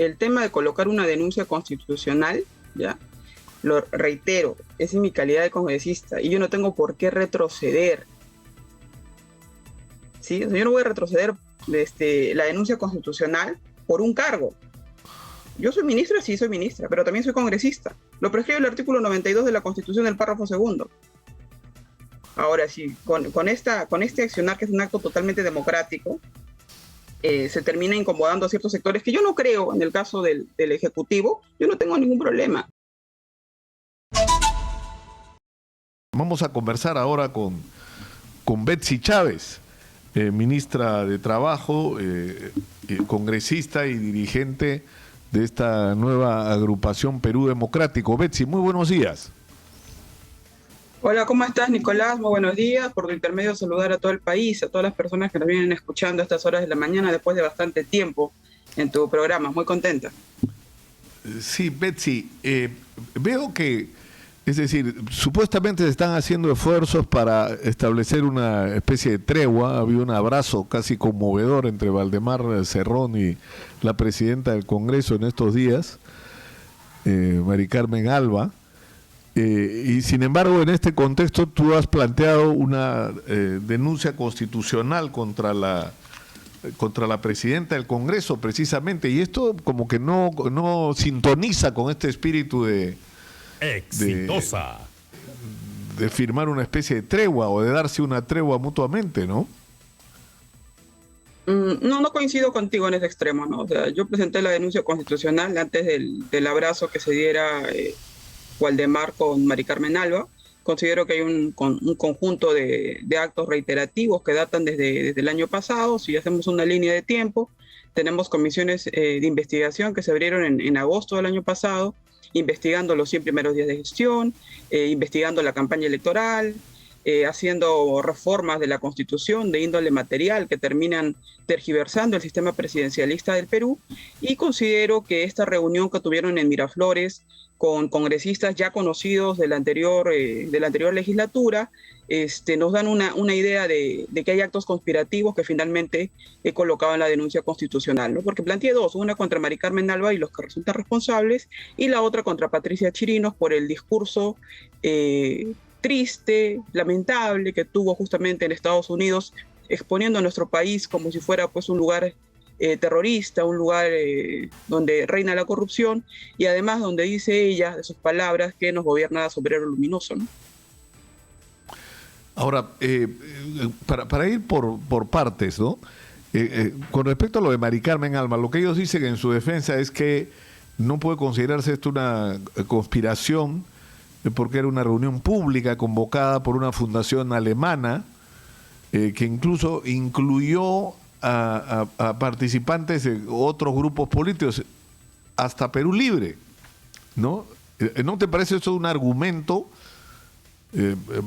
el tema de colocar una denuncia constitucional, ¿ya? Lo reitero, es en mi calidad de congresista y yo no tengo por qué retroceder, ¿sí? O sea, yo no voy a retroceder la denuncia constitucional por un cargo. Yo soy ministra, sí soy ministra, pero también soy congresista. Lo prescribe el artículo 92 de la Constitución del párrafo segundo. Ahora sí, con este accionar, que es un acto totalmente democrático, se termina incomodando a ciertos sectores que yo no creo, en el caso del Ejecutivo, yo no tengo ningún problema. Vamos a conversar ahora con Betsy Chávez, ministra de Trabajo, congresista y dirigente de esta nueva agrupación Perú Democrático. Betsy, muy buenos días. Hola, ¿cómo estás, Nicolás? Muy buenos días. Por tu intermedio, saludar a todo el país, a todas las personas que nos vienen escuchando a estas horas de la mañana después de bastante tiempo en tu programa. Muy contenta. Sí, Betsy, veo que, es decir, supuestamente se están haciendo esfuerzos para establecer una especie de tregua. Había un abrazo casi conmovedor entre Valdemar Cerrón y la presidenta del Congreso en estos días, Mari Carmen Alba. Y sin embargo, en este contexto tú has planteado una denuncia constitucional contra la presidenta del Congreso, precisamente, y esto como que no sintoniza con este espíritu exitosa de firmar una especie de tregua o de darse una tregua mutuamente, ¿no? No coincido contigo en ese extremo, ¿no? O sea, yo presenté la denuncia constitucional antes del abrazo que se diera Waldemar con Mari Carmen Alba. Considero que hay un conjunto de actos reiterativos que datan desde el año pasado. Si hacemos una línea de tiempo, tenemos comisiones de investigación que se abrieron en agosto del año pasado, investigando los 100 primeros días de gestión, investigando la campaña electoral, haciendo reformas de la Constitución de índole material que terminan tergiversando el sistema presidencialista del Perú, y considero que esta reunión que tuvieron en Miraflores con congresistas ya conocidos de la anterior legislatura, nos dan una idea de que hay actos conspirativos que finalmente he colocado en la denuncia constitucional, ¿no? Porque planteé dos, una contra Mari Carmen Alba y los que resultan responsables, y la otra contra Patricia Chirinos por el discurso triste, lamentable que tuvo justamente en Estados Unidos, exponiendo a nuestro país como si fuera pues un lugar terrorista, un lugar donde reina la corrupción, y además donde dice ella, de sus palabras, que nos gobierna sombrero luminoso, ¿no? Ahora, para ir por partes, ¿no? Con respecto a lo de Mari Carmen Alba, lo que ellos dicen en su defensa es que no puede considerarse esto una conspiración, porque era una reunión pública convocada por una fundación alemana, que incluso incluyó a participantes de otros grupos políticos, hasta Perú Libre, ¿no? ¿No te parece eso un argumento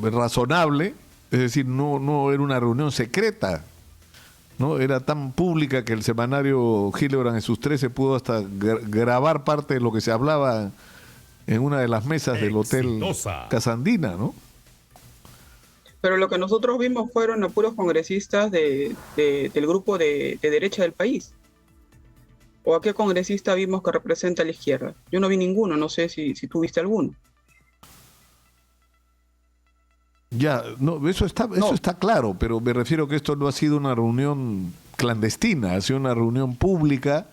razonable? Es decir, no era una reunión secreta, ¿no? Era tan pública que el semanario Hildebrand en sus 13 pudo hasta grabar parte de lo que se hablaba en una de las mesas del Hotel Casandina, ¿no? Pero lo que nosotros vimos fueron a puros congresistas del grupo de derecha del país. ¿O a qué congresista vimos que representa a la izquierda? Yo no vi ninguno, no sé si tú viste alguno. Ya, no, eso está claro, pero me refiero que esto no ha sido una reunión clandestina, ha sido una reunión pública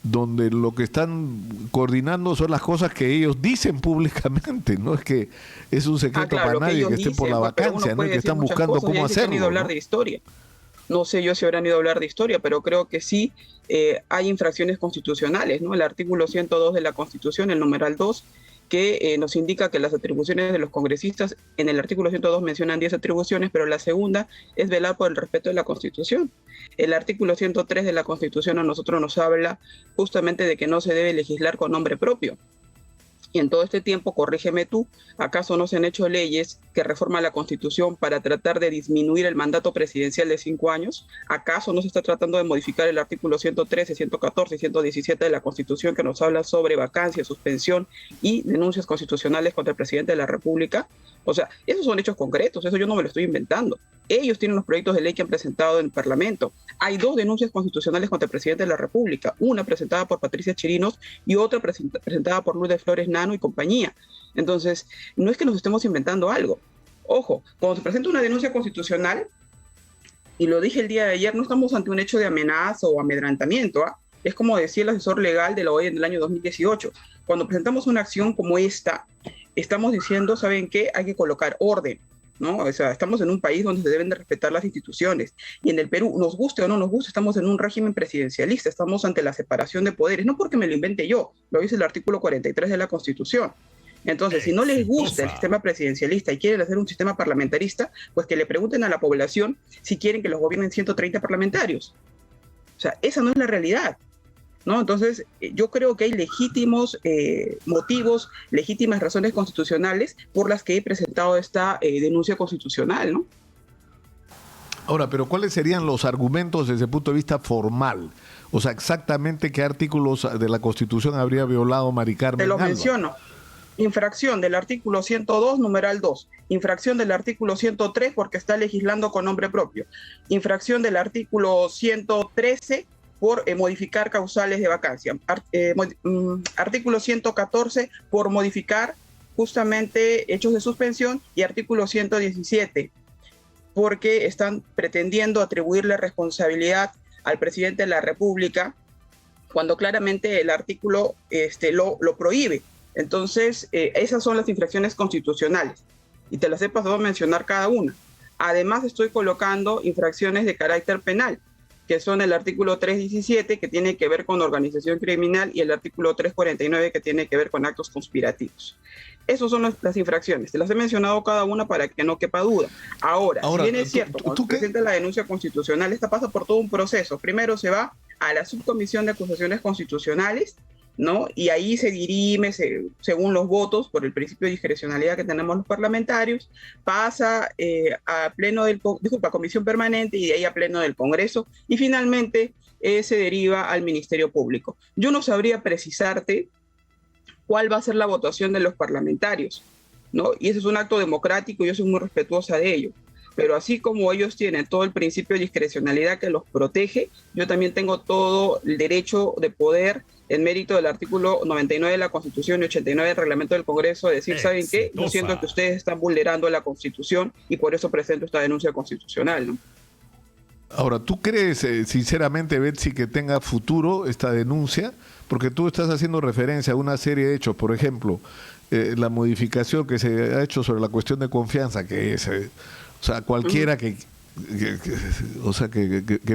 donde lo que están coordinando son las cosas que ellos dicen públicamente, no es que es un secreto para nadie que esté por la vacancia, no es que están buscando cómo hacerlo. Han ido a hablar de historia. No sé yo si habrán ido a hablar de historia, pero creo que sí hay infracciones constitucionales, ¿no? El artículo 102 de la Constitución, el numeral 2, que nos indica que las atribuciones de los congresistas, en el artículo 102 mencionan 10 atribuciones, pero la segunda es velar por el respeto de la Constitución. El artículo 103 de la Constitución a nosotros nos habla justamente de que no se debe legislar con nombre propio. Y en todo este tiempo, corrígeme tú, ¿acaso no se han hecho leyes que reforman la Constitución para tratar de disminuir el mandato presidencial de 5 años? ¿Acaso no se está tratando de modificar el artículo 113, 114 y 117 de la Constitución que nos habla sobre vacancia, suspensión y denuncias constitucionales contra el presidente de la República? O sea, esos son hechos concretos, eso yo no me lo estoy inventando. Ellos tienen los proyectos de ley que han presentado en el Parlamento. Hay 2 denuncias constitucionales contra el presidente de la República, una presentada por Patricia Chirinos y otra presentada por Lourdes Flores Nano y compañía. Entonces, no es que nos estemos inventando algo. Ojo, cuando se presenta una denuncia constitucional, y lo dije el día de ayer, no estamos ante un hecho de amenaza o amedrentamiento, ¿ah? Es como decía el asesor legal de la OEA en el año 2018. Cuando presentamos una acción como esta, estamos diciendo, ¿saben qué? Hay que colocar orden, ¿no? O sea, estamos en un país donde se deben de respetar las instituciones. Y en el Perú, nos guste o no nos guste, estamos en un régimen presidencialista, estamos ante la separación de poderes, no porque me lo invente yo, lo dice el artículo 43 de la Constitución. Entonces, si no les gusta el sistema presidencialista y quieren hacer un sistema parlamentarista, pues que le pregunten a la población si quieren que los gobiernen 130 parlamentarios. O sea, esa no es la realidad, ¿no? Entonces, yo creo que hay legítimos motivos, legítimas razones constitucionales por las que he presentado esta denuncia constitucional, ¿no? Ahora, pero ¿cuáles serían los argumentos desde el punto de vista formal? O sea, exactamente qué artículos de la Constitución habría violado Mari Carmen Alba. Te lo Alba. menciono. Infracción del artículo 102, numeral 2. Infracción del artículo 103 porque está legislando con nombre propio. Infracción del artículo 113 por modificar causales de vacancia. Artículo 114 por modificar justamente hechos de suspensión y artículo 117 porque están pretendiendo atribuirle responsabilidad al presidente de la República cuando claramente el artículo lo prohíbe. Entonces, esas son las infracciones constitucionales y te las he pasado a mencionar cada una. Además, estoy colocando infracciones de carácter penal, que son el artículo 317, que tiene que ver con organización criminal, y el artículo 349, que tiene que ver con actos conspirativos. Esas son las infracciones. Te las he mencionado cada una para que no quepa duda. Ahora si bien es cierto, cuando se presenta la denuncia constitucional, esta pasa por todo un proceso. Primero se va a la subcomisión de acusaciones constitucionales, ¿no? Y ahí se dirime, según los votos, por el principio de discrecionalidad que tenemos los parlamentarios, pasa a pleno comisión permanente y de ahí a pleno del Congreso, y finalmente se deriva al Ministerio Público. Yo no sabría precisarte cuál va a ser la votación de los parlamentarios, ¿no? Y ese es un acto democrático y yo soy muy respetuosa de ello. Pero así como ellos tienen todo el principio de discrecionalidad que los protege, yo también tengo todo el derecho de poder, en mérito del artículo 99 de la Constitución y 89 del Reglamento del Congreso, de decir, ¿saben qué? Yo siento que ustedes están vulnerando la Constitución y por eso presento esta denuncia constitucional, ¿no? Ahora, ¿tú crees sinceramente, Betsy, que tenga futuro esta denuncia? Porque tú estás haciendo referencia a una serie de hechos, por ejemplo, la modificación que se ha hecho sobre la cuestión de confianza, que es, o sea, cualquiera que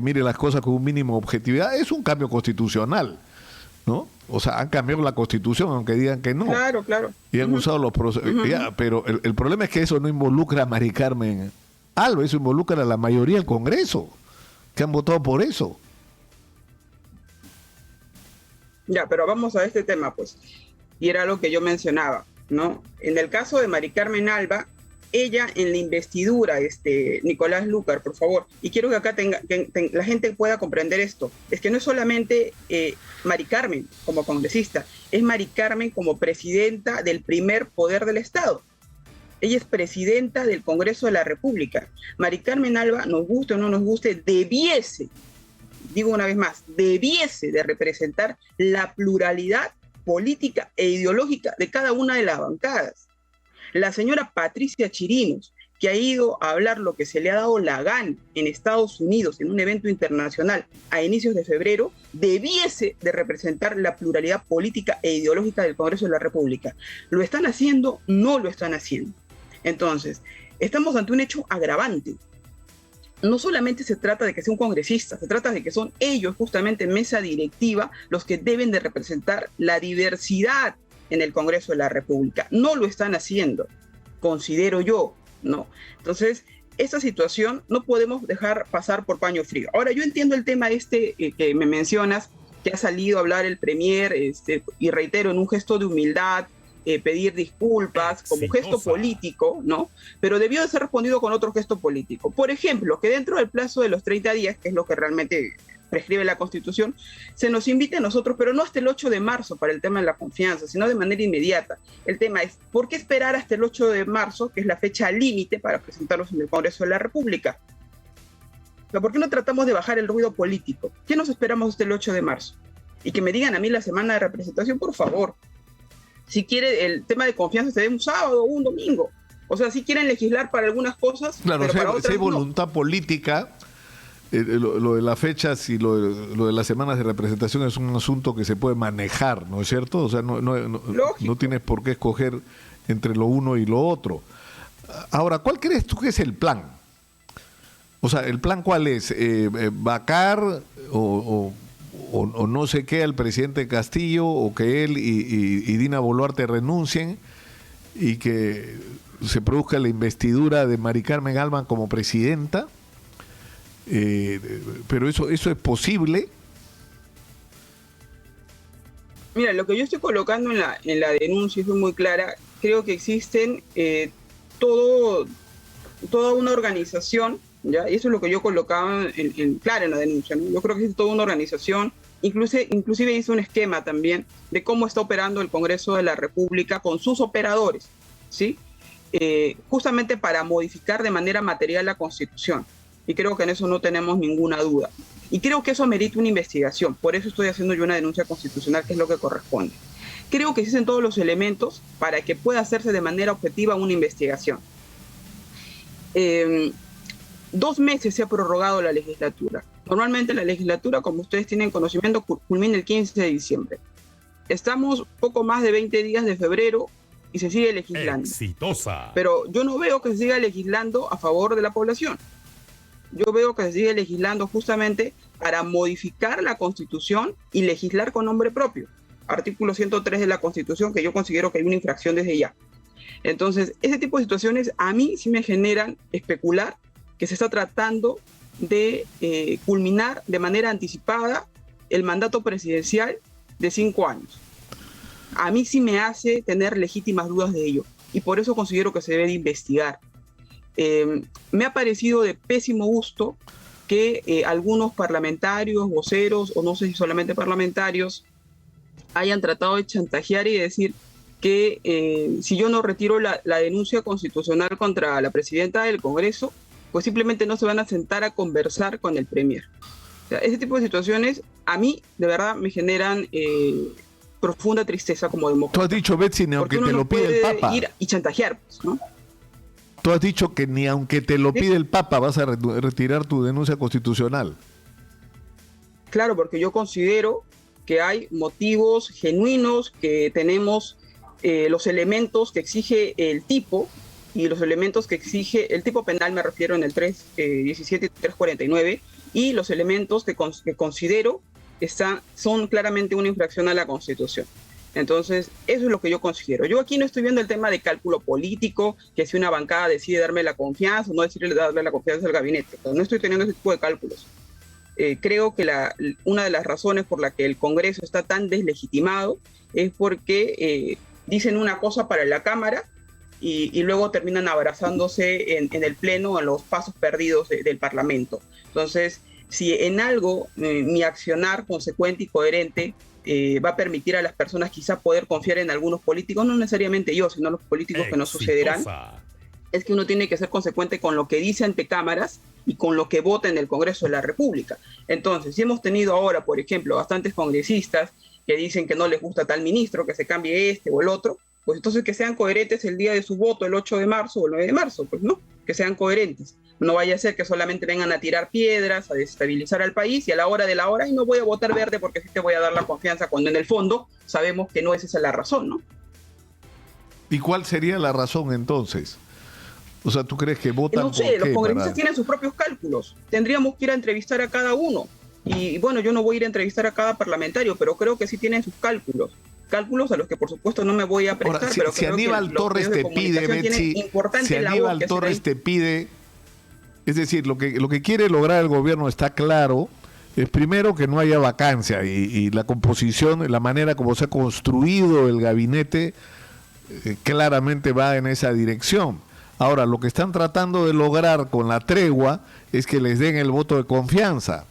mire las cosas con un mínimo de objetividad, es un cambio constitucional, ¿no? O sea, han cambiado la Constitución, aunque digan que no. Claro, claro. Y han usado los procesos. Pero el problema es que eso no involucra a Mari Carmen Alba, eso involucra a la mayoría del Congreso, que han votado por eso. Ya, pero vamos a este tema, pues. Y era lo que yo mencionaba, ¿no? En el caso de Mari Carmen Alba, ella en la investidura, Nicolás Lucar, por favor, y quiero que acá la gente pueda comprender esto, es que no es solamente Mari Carmen como congresista, es Mari Carmen como presidenta del primer poder del Estado. Ella es presidenta del Congreso de la República. Mari Carmen Alba, nos guste o no nos guste, debiese, digo una vez más, debiese de representar la pluralidad política e ideológica de cada una de las bancadas. La señora Patricia Chirinos, que ha ido a hablar lo que se le ha dado la gana en Estados Unidos en un evento internacional a inicios de febrero, debiese de representar la pluralidad política e ideológica del Congreso de la República. ¿Lo están haciendo? No lo están haciendo. Entonces, estamos ante un hecho agravante. No solamente se trata de que sea un congresista, se trata de que son ellos, justamente mesa directiva, los que deben de representar la diversidad en el Congreso de la República. No lo están haciendo, considero yo, ¿no? Entonces, esta situación no podemos dejar pasar por paño frío. Ahora, yo entiendo el tema que me mencionas, que ha salido a hablar el Premier, y reitero, en un gesto de humildad, pedir disculpas como gesto político, ¿no? Pero debió de ser respondido con otro gesto político. Por ejemplo, que dentro del plazo de los 30 días, que es lo que realmente prescribe la Constitución, se nos invite a nosotros, pero no hasta el 8 de marzo para el tema de la confianza, sino de manera inmediata. El tema es, ¿por qué esperar hasta el 8 de marzo, que es la fecha límite para presentarlos en el Congreso de la República? ¿Por qué no tratamos de bajar el ruido político? ¿Qué nos esperamos hasta el 8 de marzo? Y que me digan a mí la semana de representación, por favor. Si quiere el tema de confianza se dé un sábado o un domingo. O sea, si quieren legislar para algunas cosas, claro, pero para otras si hay voluntad política, lo de las fechas y lo de las semanas de representación es un asunto que se puede manejar, ¿no es cierto? O sea, no tienes por qué escoger entre lo uno y lo otro. Ahora, ¿cuál crees tú que es el plan? O sea, ¿el plan cuál es? ¿Vacar o no sé qué al presidente Castillo, o que él y Dina Boluarte renuncien y que se produzca la investidura de Mari Carmen Alban como presidenta? Pero eso es posible. Mira, lo que yo estoy colocando en la denuncia es muy clara. Creo que existen toda una organización, ¿ya? Y eso es lo que yo colocaba claro en la denuncia, ¿no? Yo creo que es toda una organización, inclusive hice un esquema también de cómo está operando el Congreso de la República con sus operadores, ¿sí? Justamente para modificar de manera material la Constitución. Y creo que en eso no tenemos ninguna duda. Y creo que eso amerita una investigación. Por eso estoy haciendo yo una denuncia constitucional, que es lo que corresponde. Creo que existen todos los elementos para que pueda hacerse de manera objetiva una investigación. 2 meses se ha prorrogado la legislatura. Normalmente la legislatura, como ustedes tienen conocimiento, culmina el 15 de diciembre. Estamos poco más de 20 días de febrero y se sigue legislando. Exitosa. Pero yo no veo que se siga legislando a favor de la población. Yo veo que se sigue legislando justamente para modificar la Constitución y legislar con nombre propio. Artículo 103 de la Constitución, que yo considero que hay una infracción desde ya. Entonces, ese tipo de situaciones a mí sí me generan especular que se está tratando de culminar de manera anticipada el mandato presidencial de 5 años. A mí sí me hace tener legítimas dudas de ello, y por eso considero que se debe de investigar. Me ha parecido de pésimo gusto que algunos parlamentarios, voceros, o no sé si solamente parlamentarios, hayan tratado de chantajear y decir que si yo no retiro la denuncia constitucional contra la presidenta del Congreso, pues simplemente no se van a sentar a conversar con el Premier. O sea, ese tipo de situaciones a mí de verdad me generan profunda tristeza como demócrata. Tú has dicho, Betsy, ni aunque te lo pide el Papa. Ir y chantajear, pues, ¿no? Tú has dicho que ni aunque te lo pide el Papa vas a retirar tu denuncia constitucional. Claro, porque yo considero que hay motivos genuinos, que tenemos los elementos que exige el tipo, y los elementos que exige el tipo penal, me refiero en el 317 y 349, y los elementos que considero son claramente una infracción a la Constitución. Entonces, eso es lo que yo considero. Yo aquí no estoy viendo el tema de cálculo político, que si una bancada decide darme la confianza o no decide darle la confianza al gabinete. No estoy teniendo ese tipo de cálculos. Creo que una de las razones por la que el Congreso está tan deslegitimado es porque dicen una cosa para la Cámara y luego terminan abrazándose en el Pleno, en los pasos perdidos del Parlamento. Entonces, si en algo mi accionar consecuente y coherente va a permitir a las personas quizá poder confiar en algunos políticos, no necesariamente yo, sino los políticos que nos sucederán, es que uno tiene que ser consecuente con lo que dice ante cámaras y con lo que vota en el Congreso de la República. Entonces, si hemos tenido ahora, por ejemplo, bastantes congresistas que dicen que no les gusta tal ministro, que se cambie este o el otro, pues entonces que sean coherentes el día de su voto, el 8 de marzo o el 9 de marzo, pues no, que sean coherentes. No vaya a ser que solamente vengan a tirar piedras, a desestabilizar al país, y a la hora de la hora, y no voy a votar verde porque sí te voy a dar la confianza, cuando en el fondo sabemos que no es esa la razón, ¿no? ¿Y cuál sería la razón entonces? O sea, ¿tú crees que votan no sé, los congresistas tienen sus propios cálculos. Tendríamos que ir a entrevistar a cada uno. Y bueno, yo no voy a ir a entrevistar a cada parlamentario, pero creo que sí tienen sus cálculos. Cálculos a los que por supuesto no me voy a prestar. Ahora, pero si Aníbal Torres te pide, Betsy, si Aníbal Torres te pide, es decir, lo que quiere lograr el gobierno está claro, es primero que no haya vacancia y la composición, la manera como se ha construido el gabinete, claramente va en esa dirección. Ahora, lo que están tratando de lograr con la tregua es que les den el voto de confianza.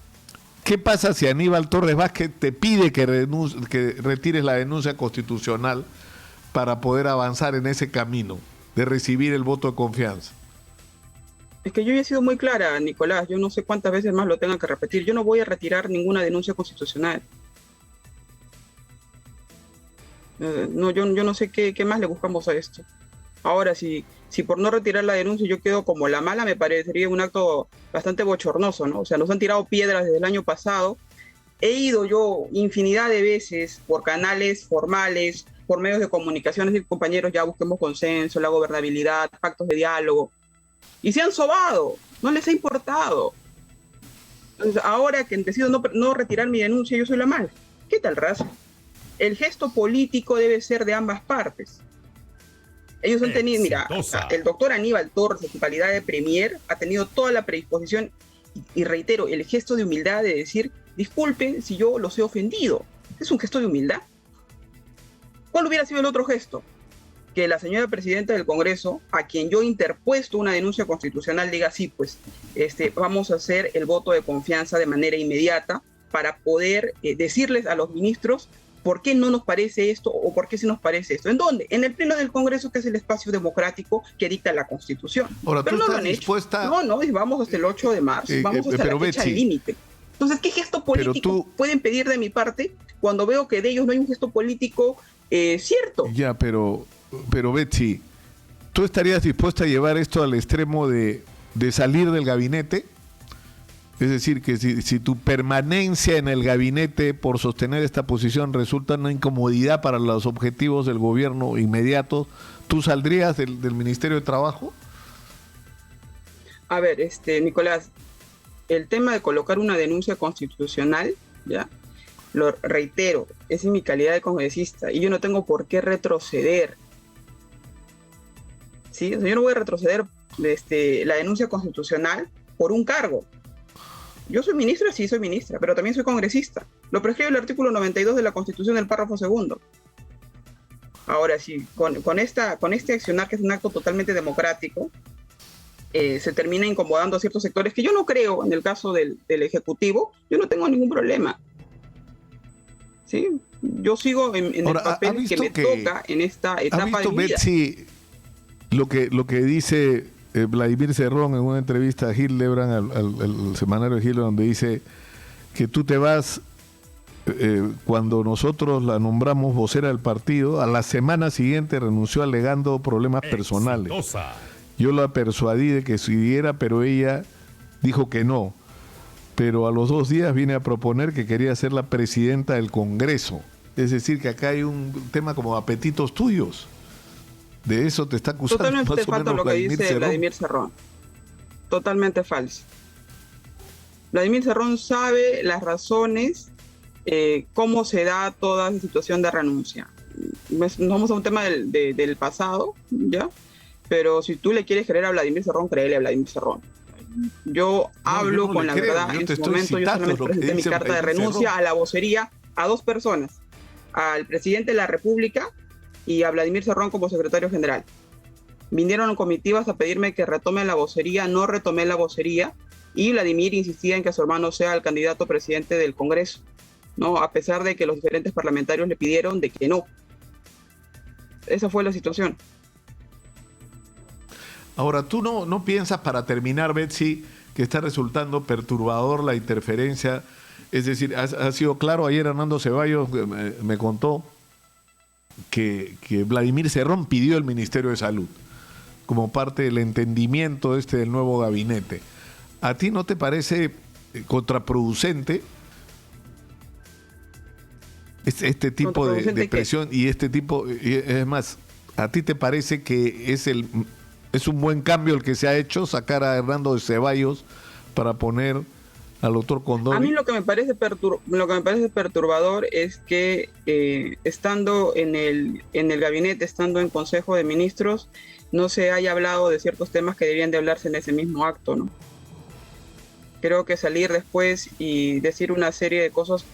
¿Qué pasa si Aníbal Torres Vázquez te pide que retires la denuncia constitucional para poder avanzar en ese camino de recibir el voto de confianza? Es que yo ya he sido muy clara, Nicolás, yo no sé cuántas veces más lo tengan que repetir. Yo no voy a retirar ninguna denuncia constitucional. No, yo no sé qué más le buscamos a esto. Ahora, si por no retirar la denuncia yo quedo como la mala, me parecería un acto bastante bochornoso, ¿no? O sea, nos han tirado piedras desde el año pasado. He ido yo infinidad de veces por canales formales, por medios de comunicación, decir, compañeros, ya busquemos consenso, la gobernabilidad, pactos de diálogo. Y se han sobado, no les ha importado. Entonces, ahora que decido no retirar mi denuncia, yo soy la mala. ¿Qué tal, raza? El gesto político debe ser de ambas partes. Ellos han tenido, mira, el doctor Aníbal Torres, en su calidad de premier, ha tenido toda la predisposición y reitero, el gesto de humildad de decir, disculpen si yo los he ofendido. Es un gesto de humildad. ¿Cuál hubiera sido el otro gesto? Que la señora presidenta del Congreso, a quien yo he interpuesto una denuncia constitucional, diga, sí, pues vamos a hacer el voto de confianza de manera inmediata para poder decirles a los ministros por qué no nos parece esto o por qué sí nos parece esto. ¿En dónde? En el Pleno del Congreso, que es el espacio democrático que dicta la Constitución. Ahora, pero no lo han dispuesta... hecho. No, vamos hasta el 8 de marzo, vamos hasta la fecha límite. Entonces, ¿qué gesto político pueden pedir de mi parte cuando veo que de ellos no hay un gesto político cierto? Ya, pero Betsy, ¿tú estarías dispuesta a llevar esto al extremo de salir del gabinete? Es decir, que si tu permanencia en el gabinete por sostener esta posición resulta una incomodidad para los objetivos del gobierno inmediatos, ¿tú saldrías del Ministerio de Trabajo? A ver, Nicolás, el tema de colocar una denuncia constitucional, ya, lo reitero, es en mi calidad de congresista y yo no tengo por qué retroceder. ¿Sí? O sea, yo no voy a retroceder la denuncia constitucional por un cargo. Yo soy ministra, sí soy ministra, pero también soy congresista. Lo prescribe el artículo 92 de la Constitución del párrafo segundo. Ahora sí, con este accionar, que es un acto totalmente democrático, se termina incomodando a ciertos sectores que yo no creo, en el caso del Ejecutivo, yo no tengo ningún problema. ¿Sí? Yo sigo en ahora, el papel que me toca en esta etapa de mi vida. Betsy, lo que dice Vladimir Cerrón en una entrevista a Hildebrand, al semanario de Hildebrand, donde dice que tú te vas cuando nosotros la nombramos vocera del partido, a la semana siguiente renunció alegando problemas personales. Yo la persuadí de que siguiera, pero ella dijo que no. Pero a los 2 días viene a proponer que quería ser la presidenta del Congreso. Es decir, que acá hay un tema como apetitos tuyos. De eso te está acusando. Totalmente falso lo que dice Vladimir Cerrón. Totalmente falso. Vladimir Cerrón sabe las razones, cómo se da toda la situación de renuncia. Nos vamos a un tema del pasado, ¿ya? Pero si tú le quieres creer a Vladimir Cerrón, créele a Vladimir Cerrón. Yo hablo con la verdad. En su momento yo solamente presenté mi carta de renuncia a la vocería a 2 personas, al presidente de la República y a Vladimir Cerrón como secretario general. Vinieron comitivas a pedirme que retome la vocería, no retomé la vocería y Vladimir insistía en que su hermano sea el candidato presidente del Congreso, ¿no? A pesar de que los diferentes parlamentarios le pidieron de que no. Esa fue la situación. Ahora, ¿tú no piensas, para terminar, Betsy, que está resultando perturbador la interferencia? Es decir, ha sido claro, ayer Hernando Ceballos me contó que Vladimir Cerrón pidió el Ministerio de Salud como parte del entendimiento del nuevo gabinete. ¿A ti no te parece contraproducente este tipo de presión y este tipo, es más, a ti te parece que es un buen cambio el que se ha hecho, sacar a Hernando Ceballos para poner al doctor Condori? A mí lo que me parece perturbador es que estando en el gabinete, estando en Consejo de Ministros, no se haya hablado de ciertos temas que debían de hablarse en ese mismo acto, ¿no? Creo que salir después y decir una serie de cosas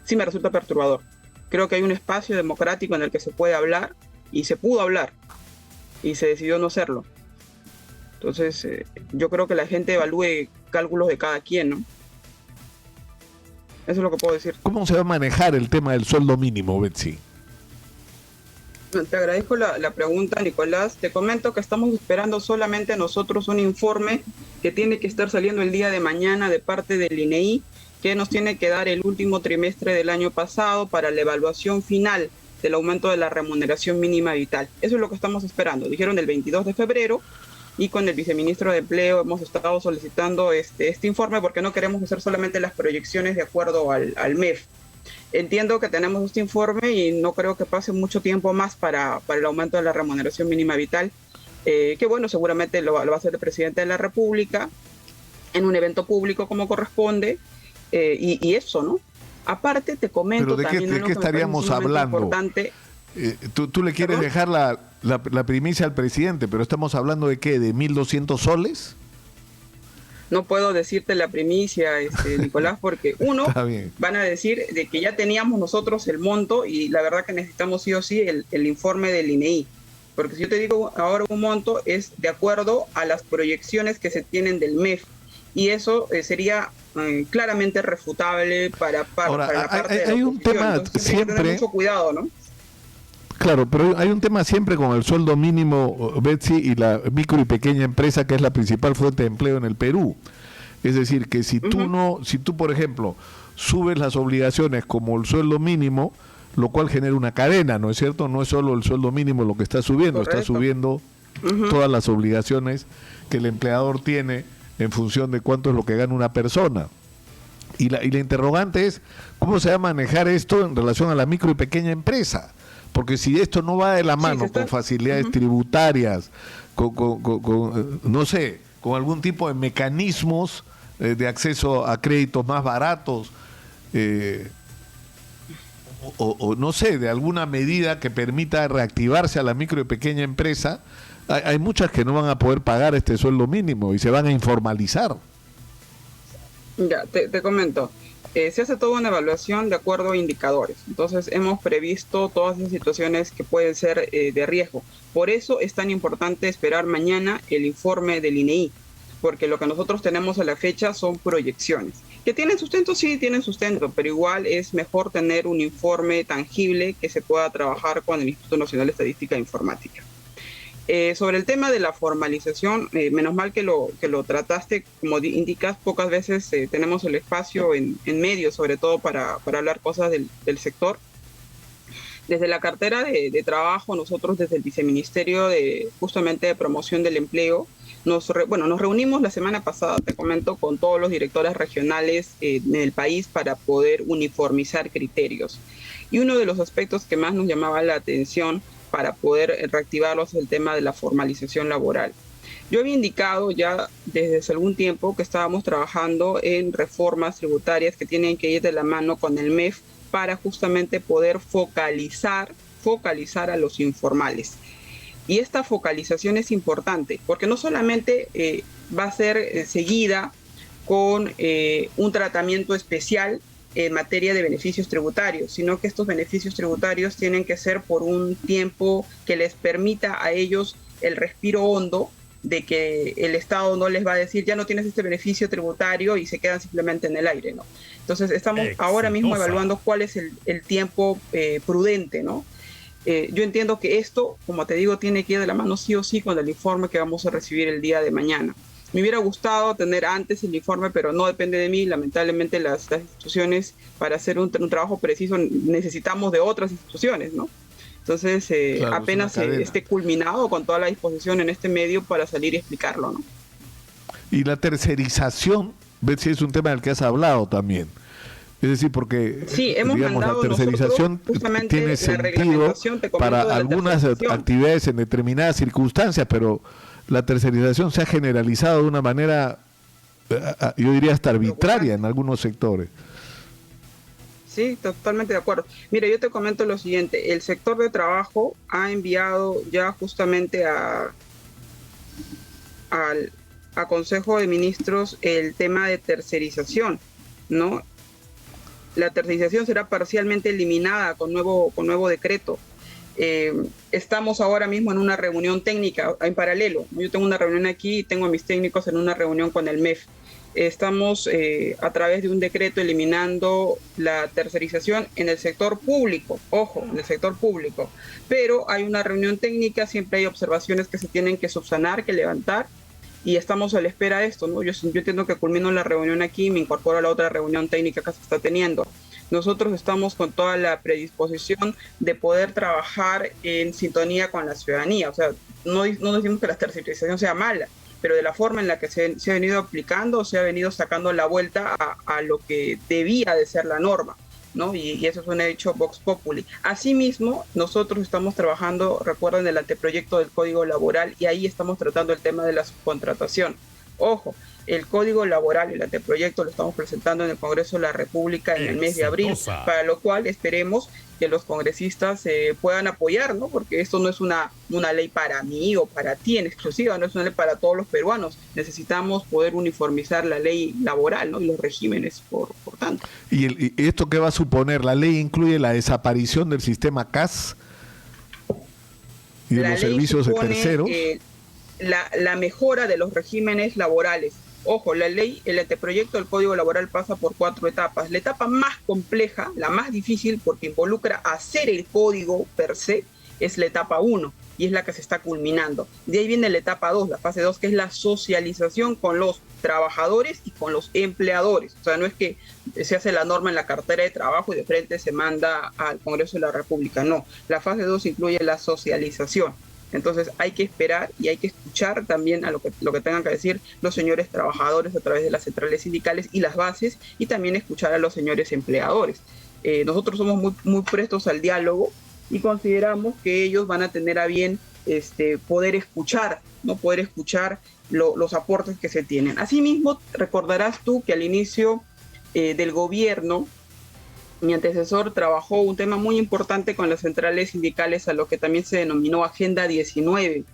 sí me resulta perturbador. Creo que hay un espacio democrático en el que se puede hablar y se pudo hablar y se decidió no hacerlo. Entonces, yo creo que la gente evalúe cálculos de cada quien, ¿no? Eso es lo que puedo decir. ¿Cómo se va a manejar el tema del sueldo mínimo, Betsy? Te agradezco la pregunta, Nicolás. Te comento que estamos esperando solamente nosotros un informe que tiene que estar saliendo el día de mañana de parte del INEI, que nos tiene que dar el último trimestre del año pasado para la evaluación final del aumento de la remuneración mínima vital. Eso es lo que estamos esperando. Dijeron el 22 de febrero y con el viceministro de Empleo hemos estado solicitando este informe porque no queremos hacer solamente las proyecciones de acuerdo al MEF. Entiendo que tenemos este informe y no creo que pase mucho tiempo más para el aumento de la remuneración mínima vital, que bueno, seguramente lo va a hacer el presidente de la República en un evento público como corresponde, y eso, ¿no? Aparte, te comento también... ¿De qué estaríamos hablando? Tú le quieres dejar la primicia al presidente, pero estamos hablando de ¿qué? ¿De 1.200 soles? No puedo decirte la primicia, Nicolás, porque van a decir de que ya teníamos nosotros el monto y la verdad que necesitamos sí o sí el informe del INEI. Porque si yo te digo ahora un monto es de acuerdo a las proyecciones que se tienen del MEF. Y eso sería claramente refutable para la parte de la hay un tema. Entonces, siempre hay que tener mucho cuidado, ¿no? Claro, pero hay un tema siempre con el sueldo mínimo, Betsy, y la micro y pequeña empresa, que es la principal fuente de empleo en el Perú. Es decir, que si tú, por ejemplo, subes las obligaciones como el sueldo mínimo, lo cual genera una cadena, ¿no es cierto? No es solo el sueldo mínimo lo que está subiendo, está subiendo todas las obligaciones que el empleador tiene en función de cuánto es lo que gana una persona. Y la interrogante es, ¿cómo se va a manejar esto en relación a la micro y pequeña empresa? Porque si esto no va de la mano con facilidades tributarias, con no sé, con algún tipo de mecanismos de acceso a créditos más baratos, o no sé, de alguna medida que permita reactivarse a la micro y pequeña empresa, hay muchas que no van a poder pagar este sueldo mínimo y se van a informalizar. Ya, te comento. Se hace toda una evaluación de acuerdo a indicadores. Entonces hemos previsto todas esas situaciones que pueden ser de riesgo. Por eso es tan importante esperar mañana el informe del INEI, porque lo que nosotros tenemos a la fecha son proyecciones. ¿Que tienen sustento? Sí, tienen sustento, pero igual es mejor tener un informe tangible que se pueda trabajar con el Instituto Nacional de Estadística e Informática. Sobre el tema de la formalización, menos mal que lo trataste, como indicas, pocas veces tenemos el espacio en medio, sobre todo para hablar cosas del sector. Desde la cartera de trabajo, nosotros desde el Viceministerio de Promoción del Empleo, nos reunimos la semana pasada, te comento, con todos los directores regionales en el país para poder uniformizar criterios. Y uno de los aspectos que más nos llamaba la atención para poder reactivarlos es el tema de la formalización laboral. Yo había indicado ya desde hace algún tiempo que estábamos trabajando en reformas tributarias que tienen que ir de la mano con el MEF para justamente poder focalizar a los informales. Y esta focalización es importante porque no solamente va a ser seguida con un tratamiento especial en materia de beneficios tributarios, sino que estos beneficios tributarios tienen que ser por un tiempo que les permita a ellos el respiro hondo de que el Estado no les va a decir ya no tienes este beneficio tributario y se quedan simplemente en el aire, ¿no? Entonces estamos ahora mismo evaluando cuál es el tiempo prudente, ¿no? Yo entiendo que esto, como te digo, tiene que ir de la mano sí o sí con el informe que vamos a recibir el día de mañana. Me hubiera gustado tener antes el informe, pero no depende de mí. Lamentablemente las instituciones, para hacer un trabajo preciso, necesitamos de otras instituciones, ¿no? Entonces, claro, apenas esté culminado con toda la disposición en este medio para salir y explicarlo, ¿no? Y la tercerización, Betsy, es un tema del que has hablado también. Es decir, porque digamos, la tercerización tiene sentido para algunas actividades en determinadas circunstancias, pero la tercerización se ha generalizado de una manera, yo diría hasta arbitraria en algunos sectores. Sí, totalmente de acuerdo. Mira, yo te comento lo siguiente, el sector de trabajo ha enviado ya justamente a Consejo de Ministros el tema de tercerización, ¿no? la tercerización será parcialmente eliminada con nuevo decreto. Estamos ahora mismo en una reunión técnica en paralelo. Yo tengo una reunión aquí y tengo a mis técnicos en una reunión con el MEF. Estamos a través de un decreto eliminando la tercerización en el sector público, ojo, en el sector público, pero hay una reunión técnica, siempre hay observaciones que se tienen que subsanar, que levantar, y estamos a la espera de esto, ¿no? Yo entiendo que culmino la reunión aquí y me incorporo a la otra reunión técnica que se está teniendo. Nosotros estamos con toda la predisposición de poder trabajar en sintonía con la ciudadanía, o sea, no decimos que la tercerización sea mala, pero de la forma en la que se ha venido aplicando, se ha venido sacando la vuelta a lo que debía de ser la norma, ¿no? Y eso es un hecho Vox Populi. Asimismo, nosotros estamos trabajando, recuerden, el anteproyecto del Código Laboral, y ahí estamos tratando el tema de la subcontratación. Ojo, el Código Laboral, el anteproyecto, lo estamos presentando en el Congreso de la República en el mes de abril, para lo cual esperemos que los congresistas puedan apoyar, ¿no? Porque esto no es una ley para mí o para ti en exclusiva, no es una ley para todos los peruanos. Necesitamos poder uniformizar la ley laboral, ¿no? Y los regímenes, por tanto. ¿Y esto qué va a suponer? ¿La ley incluye la desaparición del sistema CAS y de los servicios de terceros? La mejora de los regímenes laborales. Ojo, la ley, el anteproyecto del Código Laboral pasa por 4 etapas. La etapa más compleja, la más difícil, porque involucra hacer el código per se, es la etapa 1, y es la que se está culminando. De ahí viene la etapa 2, la fase 2, que es la socialización con los trabajadores y con los empleadores. O sea, no es que se hace la norma en la cartera de trabajo y de frente se manda al Congreso de la República. No, la fase 2 incluye la socialización. Entonces hay que esperar y hay que escuchar también a lo que tengan que decir los señores trabajadores a través de las centrales sindicales y las bases, y también escuchar a los señores empleadores. Nosotros somos muy prestos al diálogo y consideramos que ellos van a tener a bien poder escuchar, ¿no? Poder escuchar los aportes que se tienen. Asimismo, recordarás tú que al inicio del gobierno, mi antecesor trabajó un tema muy importante con las centrales sindicales, a lo que también se denominó Agenda 19,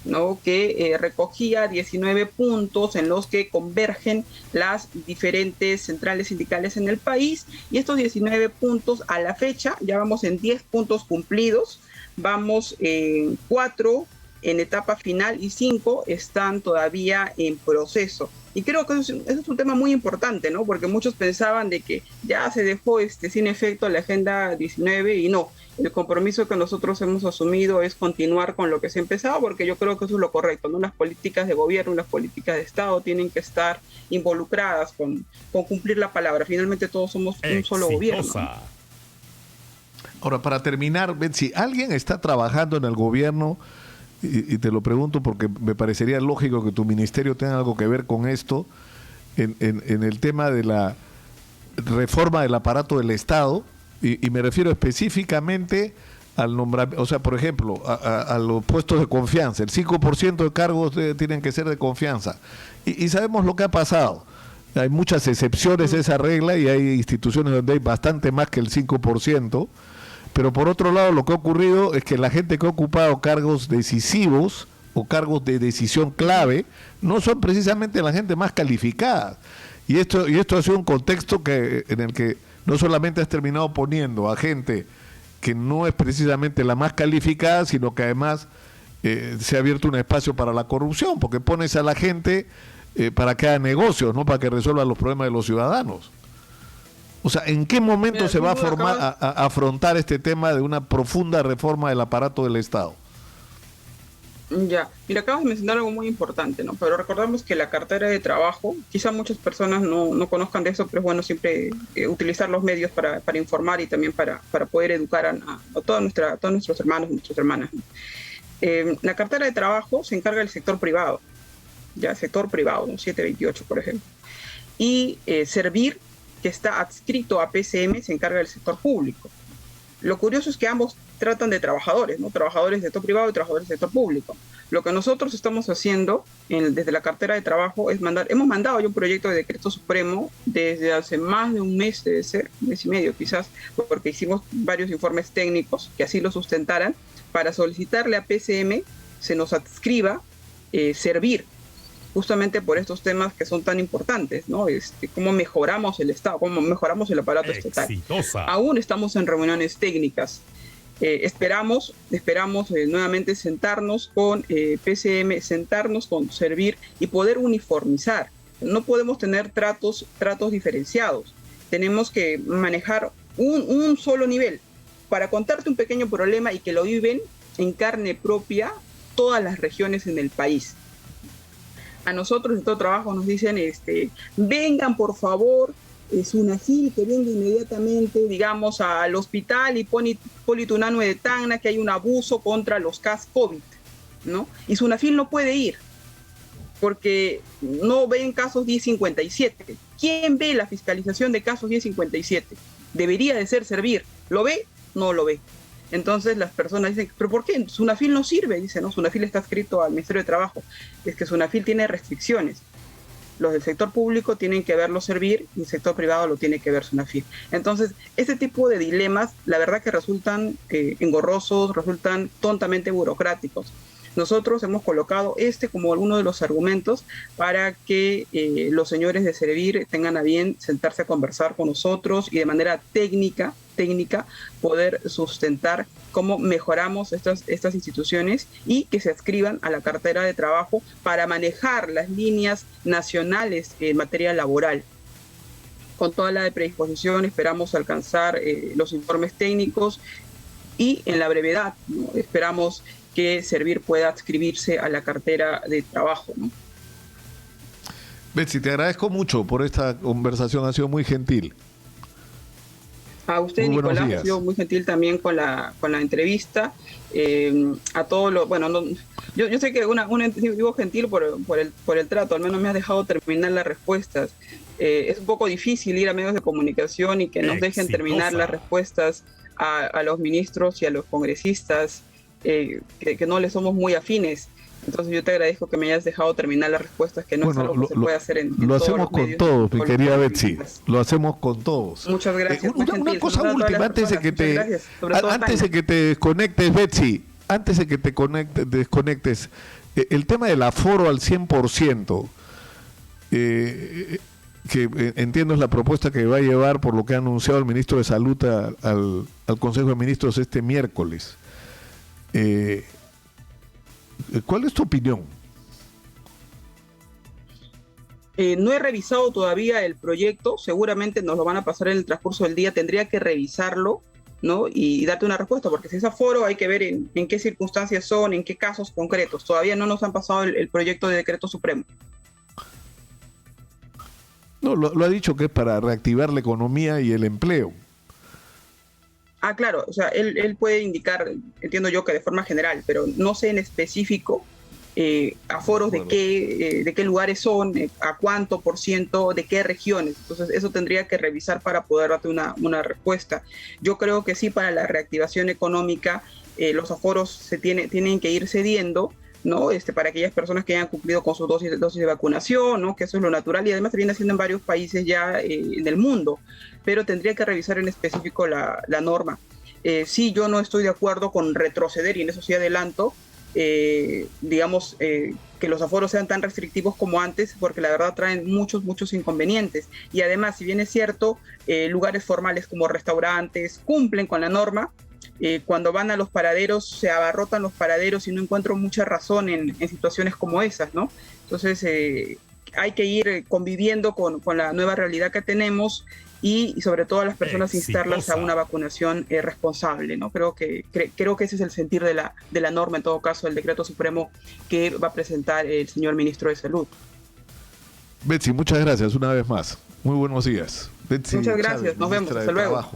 ¿no? Que recogía 19 puntos en los que convergen las diferentes centrales sindicales en el país, y estos 19 puntos a la fecha ya vamos en 10 puntos cumplidos, vamos en 4 en etapa final y 5 están todavía en proceso. Y creo que eso es un tema muy importante, ¿no? Porque muchos pensaban de que ya se dejó sin efecto la Agenda 19, y no. El compromiso que nosotros hemos asumido es continuar con lo que se ha empezado, porque yo creo que eso es lo correcto, ¿no? Las políticas de gobierno, las políticas de Estado tienen que estar involucradas con cumplir la palabra. Finalmente todos somos un solo gobierno, ¿no? Ahora, para terminar, Betsy, ¿alguien está trabajando en el gobierno? Y te lo pregunto porque me parecería lógico que tu ministerio tenga algo que ver con esto, en el tema de la reforma del aparato del Estado, y me refiero específicamente al nombramiento, o sea, por ejemplo, a los puestos de confianza. El 5% de cargos tienen que ser de confianza. Y sabemos lo que ha pasado. Hay muchas excepciones a esa regla y hay instituciones donde hay bastante más que el 5%. Pero por otro lado, lo que ha ocurrido es que la gente que ha ocupado cargos decisivos o cargos de decisión clave no son precisamente la gente más calificada. Y esto ha sido un contexto en el que no solamente has terminado poniendo a gente que no es precisamente la más calificada, sino que además se ha abierto un espacio para la corrupción, porque pones a la gente para que haga negocios, no para que resuelva los problemas de los ciudadanos. O sea, ¿en qué momento se va a afrontar este tema de una profunda reforma del aparato del Estado? Ya, mira, acabas de mencionar algo muy importante, ¿no? Pero recordamos que la cartera de trabajo, quizá muchas personas no conozcan de eso, pero es bueno siempre utilizar los medios para informar y también para poder educar a todos nuestros hermanos y nuestras hermanas, ¿no? La cartera de trabajo se encarga del sector privado, ya, sector privado, ¿no? 728, por ejemplo. Y Servir, que está adscrito a PCM, se encarga del sector público. Lo curioso es que ambos tratan de trabajadores, ¿no? Trabajadores del sector privado y trabajadores del sector público. Lo que nosotros estamos haciendo desde la cartera de trabajo es hemos mandado ya un proyecto de decreto supremo desde hace más de un mes, debe ser, un mes y medio quizás, porque hicimos varios informes técnicos que así lo sustentaran, para solicitarle a PCM se nos adscriba Servir. justamente por estos temas que son tan importantes, ¿no? Cómo mejoramos el Estado, cómo mejoramos el aparato estatal. Aún estamos en reuniones técnicas. Esperamos nuevamente sentarnos con PCM, sentarnos con Servir y poder uniformizar. No podemos tener tratos diferenciados. Tenemos que manejar un solo nivel. Para contarte un pequeño problema y que lo viven en carne propia todas las regiones en el país. A nosotros en todo trabajo nos dicen, vengan por favor, Sunafil, que venga inmediatamente, digamos, al hospital Hipólito Unanue de Tacna, que hay un abuso contra los casos COVID, ¿no? Y Sunafil no puede ir, porque no ven casos 1057. ¿Quién ve la fiscalización de casos 1057? Debería de ser Servir. ¿Lo ve? No lo ve. Entonces las personas dicen, ¿pero por qué? Sunafil no sirve. Dice, no, Sunafil está adscrito al Ministerio de Trabajo. Es que Sunafil tiene restricciones. Los del sector público tienen que verlo Servir y el sector privado lo tiene que ver Sunafil. Entonces, este tipo de dilemas, la verdad que resultan engorrosos, resultan tontamente burocráticos. Nosotros hemos colocado como uno de los argumentos para que los señores de Servir tengan a bien sentarse a conversar con nosotros y de manera técnica poder sustentar cómo mejoramos estas instituciones y que se adscriban a la cartera de trabajo para manejar las líneas nacionales en materia laboral. Con toda la predisposición esperamos alcanzar los informes técnicos y en la brevedad, ¿no? Esperamos que Servir pueda adscribirse a la cartera de trabajo, ¿no? Betsy, te agradezco mucho por esta conversación, ha sido muy gentil. A usted, Nicolás, ha sido muy gentil también con la entrevista. A todos los, bueno, no, yo sé que digo gentil por el trato, al menos me has dejado terminar las respuestas. Es un poco difícil ir a medios de comunicación y que nos dejen terminar las respuestas a los ministros y a los congresistas que no les somos muy afines. Entonces yo te agradezco que me hayas dejado terminar las respuestas, que no es algo que se puede hacer en lo hacemos con todos, mi querida Betsy. Lo hacemos con todos. Muchas gracias. Una cosa última, antes de que te desconectes, Betsy, antes de que te desconectes, el tema del aforo al 100%, que entiendo es la propuesta que va a llevar, por lo que ha anunciado el ministro de Salud al Consejo de Ministros este miércoles. ¿Cuál es tu opinión? No he revisado todavía el proyecto, seguramente nos lo van a pasar en el transcurso del día, tendría que revisarlo, ¿no? Y darte una respuesta, porque si es aforo hay que ver en qué circunstancias son, en qué casos concretos. Todavía no nos han pasado el proyecto de decreto supremo. No, lo ha dicho que es para reactivar la economía y el empleo. Ah, claro, o sea, él puede indicar, entiendo yo que de forma general, pero no sé en específico aforos de qué lugares son, a cuánto por ciento, de qué regiones. Entonces eso tendría que revisar para poder darte una respuesta. Yo creo que sí, para la reactivación económica los aforos tienen que ir cediendo, ¿no? Para aquellas personas que hayan cumplido con sus dosis de vacunación, ¿no? Que eso es lo natural y además se viene haciendo en varios países ya en el mundo, pero tendría que revisar en específico la norma. Sí, yo no estoy de acuerdo con retroceder, y en eso sí adelanto, digamos, que los aforos sean tan restrictivos como antes, porque la verdad traen muchos inconvenientes. Y además, si bien es cierto, lugares formales como restaurantes cumplen con la norma, cuando van a los paraderos se abarrotan los paraderos y no encuentro mucha razón en situaciones como esas, ¿no? Entonces hay que ir conviviendo con la nueva realidad que tenemos y sobre todo a las personas instarlas a una vacunación responsable, ¿no? Creo que ese es el sentir de la norma, en todo caso, el decreto supremo que va a presentar el señor ministro de Salud. Betsy, muchas gracias una vez más. Muy buenos días. Betsy Muchas gracias, Chávez, nos vemos, hasta luego.